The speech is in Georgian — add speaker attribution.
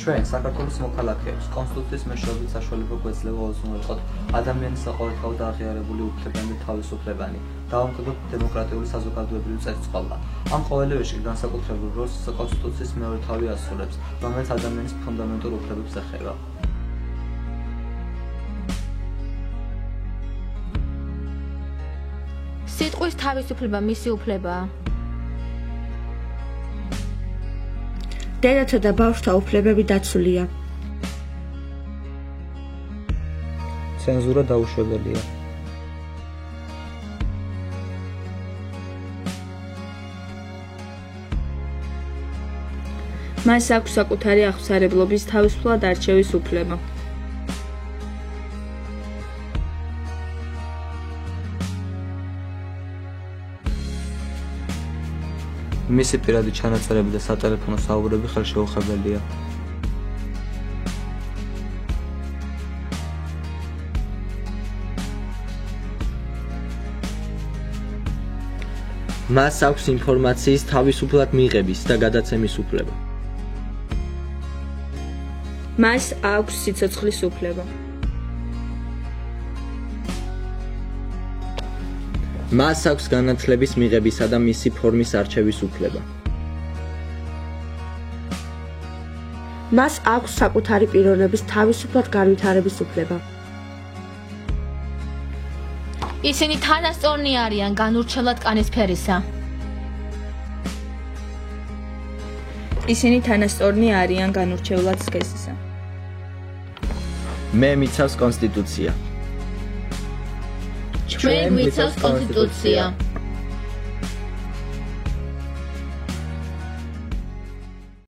Speaker 1: ჩვენ საქართველოს მოქალაქეებს კონსტიტუციის მეშვეობით საშუალება გვეძლევა ოზრუნველყოთ ადამიანის საყოველთაოდ აღიარებული უფლებანი და თავისუფლებანი, დავამკვიდროთ დემოკრატიული საზოგადოებრივი წერტყობა. ამ ყოველივეში განსაკუთრებულ როლს კონსტიტუციის მეორე თავი ასრულებს, რომელიც ადამიანის ფუნდამენტურ უფლებებს ეხება.
Speaker 2: სიტყვის თავისუფლება მისი უფლებაა.
Speaker 3: დედათა და ბავშვთა უფლებები დაცულია.
Speaker 1: ცენზურა დაუშვებელია.
Speaker 3: მას აქვს საკუთარი აღმსარებლობის თავისუფლად არჩევის უფლება.
Speaker 1: მისი პირადი ჩანაწერები და სატელეფონო საუბრები ხელშეუხებელია.
Speaker 4: მას აქვს ინფორმაციის თავისუფლად მიღების და გადაცემის უფლება.
Speaker 3: მას აქვს სიცოცხლის უფლება.
Speaker 4: მას აქვს განათლების მიღებისა და მისი ფორმის არჩევის უფლება.
Speaker 3: მას აქვს საკუთარი პიროვნების თავისუფლად განვითარების უფლება.
Speaker 2: ისინი თანასწორნი არიან განურჩევლად კანისფერისა.
Speaker 3: ისინი თანასწორნი არიან განურჩევლად სქესისა.
Speaker 4: მე მიცავს კონსტიტუცია.
Speaker 2: ჩვენ გვიცავს კონსტიტუცია.